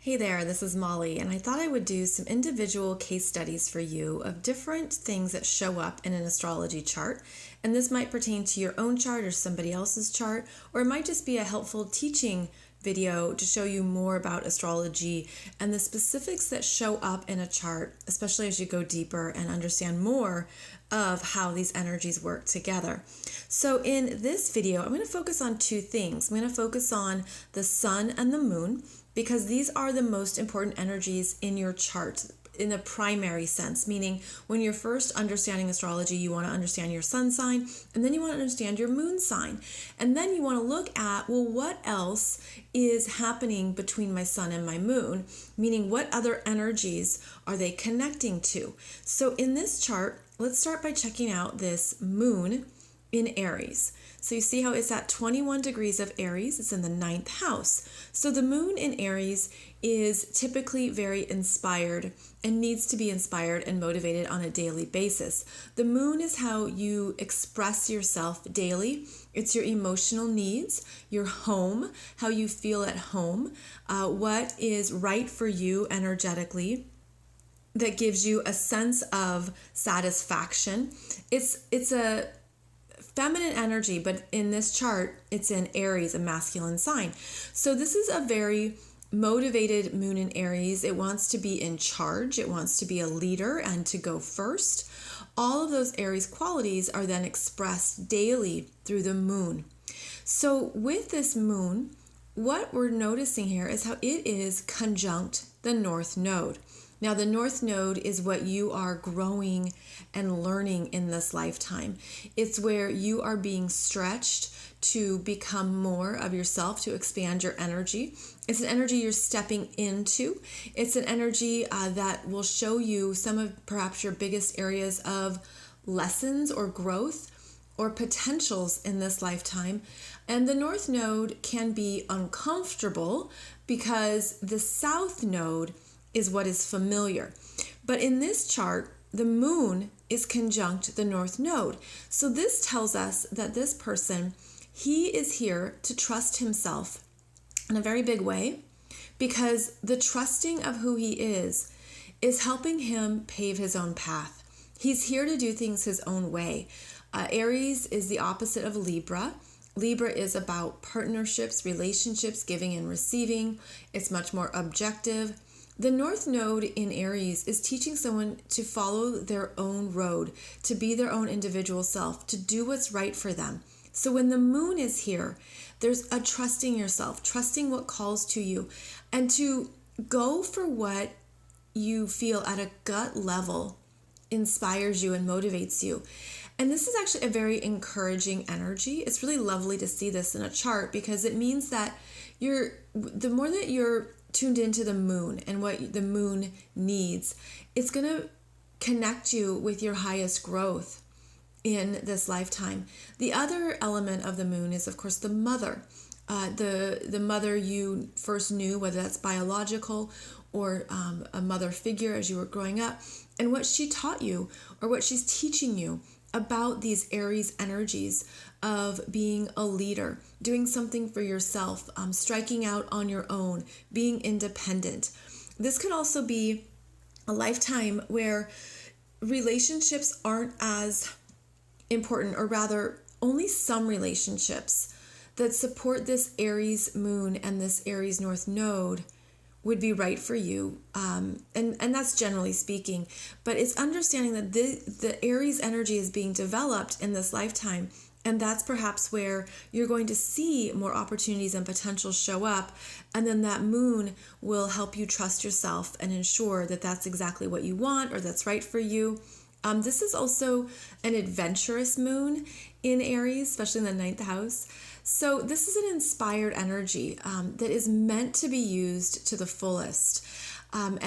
Hey there, this is Molly, and I thought I would do some individual case studies for you of different things that show up in an astrology chart. And this might pertain to your own chart or somebody else's chart, or it might just be a helpful teaching video to show you more about astrology and the specifics that show up in a chart, especially as you go deeper and understand more of how these energies work together. So in this video, I'm going to focus on two things. I'm going to focus on the sun and the moon, because these are the most important energies in your chart in the primary sense, meaning when you're first understanding astrology, you want to understand your sun sign, and then you want to understand your moon sign. And then you want to look at, well, what else is happening between my sun and my moon? Meaning, what other energies are they connecting to? So in this chart, let's start by checking out this moon in Aries. So you see how it's at 21 degrees of Aries. It's in the 9th house. So the moon in Aries is typically very inspired and needs to be inspired and motivated on a daily basis. The moon is how you express yourself daily. It's your emotional needs, your home, how you feel at home, what is right for you energetically, that gives you a sense of satisfaction. It's a feminine energy, but in this chart, it's in Aries, a masculine sign. So this is a very motivated moon in Aries. It wants to be in charge. It wants to be a leader and to go first. All of those Aries qualities are then expressed daily through the moon. So with this moon, what we're noticing here is how it is conjunct the North Node. Now, the North Node is what you are growing and learning in this lifetime. It's where you are being stretched to become more of yourself, to expand your energy. It's an energy you're stepping into. It's an energy that will show you some of perhaps your biggest areas of lessons or growth or potentials in this lifetime. And the North Node can be uncomfortable because the South Node is what is familiar. But in this chart, the moon is conjunct the North Node. So this tells us that this person, he is here to trust himself in a very big way, because the trusting of who he is helping him pave his own path. He's here to do things his own way. Aries is the opposite of Libra. Libra is about partnerships, relationships, giving and receiving. It's much more objective. The North Node in Aries is teaching someone to follow their own road, to be their own individual self, to do what's right for them. So when the moon is here, there's a trusting yourself, trusting what calls to you, and to go for what you feel at a gut level inspires you and motivates you. And this is actually a very encouraging energy. It's really lovely to see this in a chart, because it means that the more that you're tuned into the moon and what the moon needs, it's going to connect you with your highest growth in this lifetime. The other element of the moon is, of course, the mother. The mother you first knew, whether that's biological or a mother figure as you were growing up, and what she taught you or what she's teaching you about these Aries energies of being a leader, doing something for yourself, striking out on your own, being independent. This could also be a lifetime where relationships aren't as important, or rather only some relationships that support this Aries moon and this Aries North Node would be right for you. And that's generally speaking. But it's understanding that the Aries energy is being developed in this lifetime. And that's perhaps where you're going to see more opportunities and potential show up. And then that moon will help you trust yourself and ensure that that's exactly what you want or that's right for you. This is also an adventurous moon in Aries, especially in the 9th house. So this is an inspired energy that is meant to be used to the fullest. I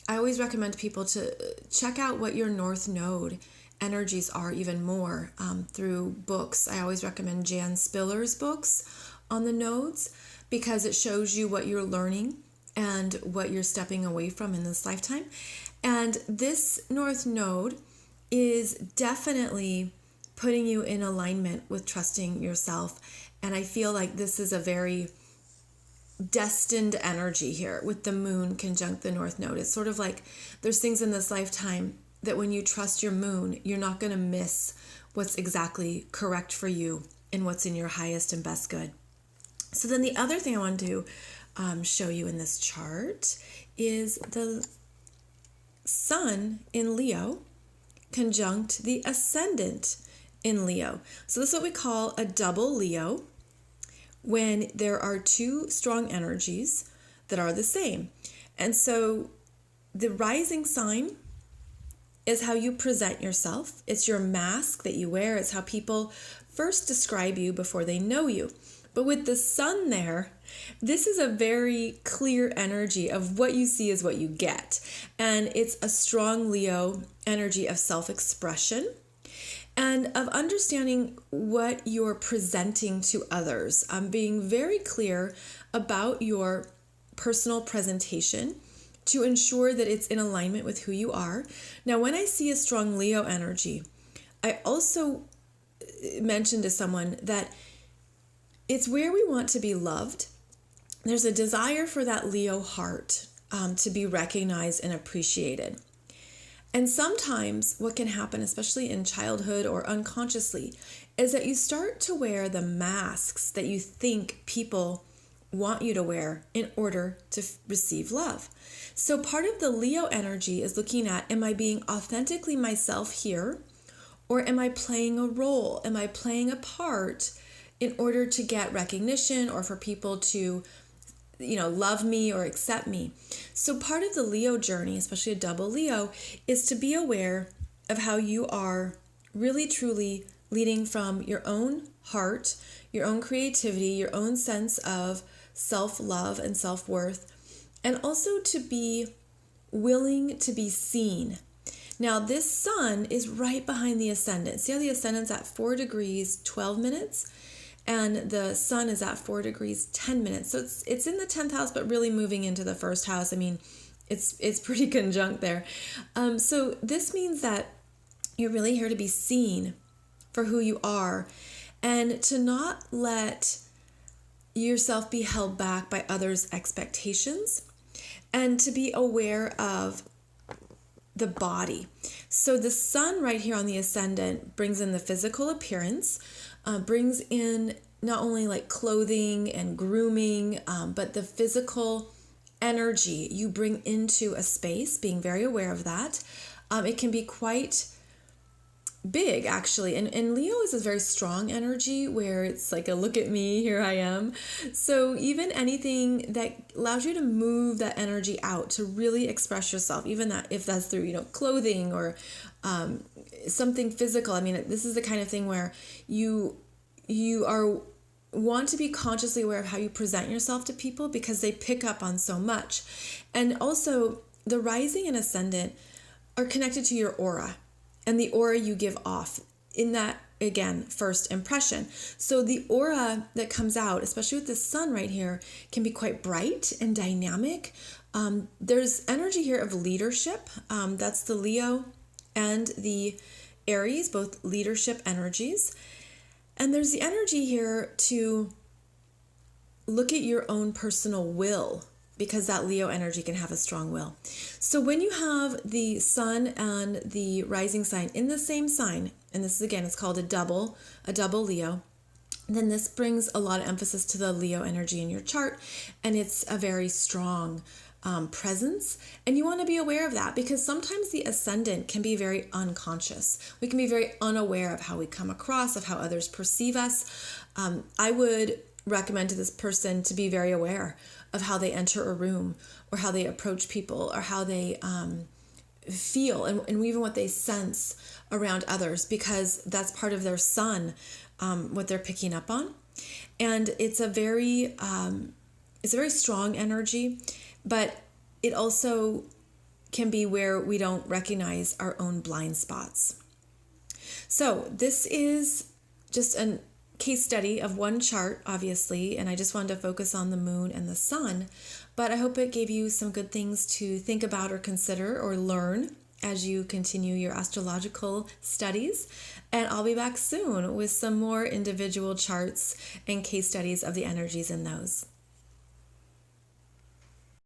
always recommend people to check out what your North Node energies are even more through books. I always recommend Jan Spiller's books on the nodes, because it shows you what you're learning and what you're stepping away from in this lifetime. And this North Node is definitely putting you in alignment with trusting yourself. And I feel like this is a very destined energy here with the moon conjunct the North Node. It's sort of like there's things in this lifetime that when you trust your moon, you're not going to miss what's exactly correct for you and what's in your highest and best good. So then the other thing I want to show you in this chart is the Sun in Leo conjunct the Ascendant in Leo. So this is what we call a double Leo, when there are two strong energies that are the same. And so the rising sign is how you present yourself. It's your mask that you wear. It's how people first describe you before they know you. But with the sun there, this is a very clear energy of what you see is what you get. And it's a strong Leo energy of self-expression and of understanding what you're presenting to others. Being very clear about your personal presentation to ensure that it's in alignment with who you are. Now, when I see a strong Leo energy, I also mentioned to someone that it's where we want to be loved. There's a desire for that Leo heart to be recognized and appreciated. And sometimes what can happen, especially in childhood or unconsciously, is that you start to wear the masks that you think people want you to wear in order to receive love. So part of the Leo energy is looking at, am I being authentically myself here? Or am I playing a role? Am I playing a part in order to get recognition or for people to, love me or accept me? So part of the Leo journey, especially a double Leo, is to be aware of how you are really truly leading from your own heart, your own creativity, your own sense of self-love and self-worth, and also to be willing to be seen. Now, this sun is right behind the ascendant. See how the ascendant's at 4 degrees, 12 minutes? And the sun is at 4 degrees, 10 minutes. So it's in the 10th house, but really moving into the first house. I mean, it's pretty conjunct there. So this means that you're really here to be seen for who you are and to not let yourself be held back by others' expectations and to be aware of the body. So the sun right here on the ascendant brings in the physical appearance, brings in not only like clothing and grooming, but the physical energy you bring into a space, being very aware of that. It can be quite big, actually. And Leo is a very strong energy where it's like a look at me, here I am. So even anything that allows you to move that energy out, to really express yourself, even that if that's through, clothing or something physical. I mean, this is the kind of thing where you want to be consciously aware of how you present yourself to people because they pick up on so much. And also the rising and ascendant are connected to your aura and the aura you give off in that, again, first impression. So the aura that comes out, especially with the sun right here, can be quite bright and dynamic. There's energy here of leadership. That's the Leo and the Aries, both leadership energies. And there's the energy here to look at your own personal will, because that Leo energy can have a strong will. So when you have the sun and the rising sign in the same sign, and this is, again, it's called a double Leo, then this brings a lot of emphasis to the Leo energy in your chart, and it's a very strong presence. And you want to be aware of that because sometimes the ascendant can be very unconscious. We can be very unaware of how we come across, of how others perceive us. I would recommend to this person to be very aware of how they enter a room or how they approach people or how they feel and even what they sense around others, because that's part of their sun, what they're picking up on. And it's a very strong energy, but it also can be where we don't recognize our own blind spots. So this is just a case study of one chart, obviously, and I just wanted to focus on the moon and the sun, but I hope it gave you some good things to think about or consider or learn as you continue your astrological studies. And I'll be back soon with some more individual charts and case studies of the energies in those.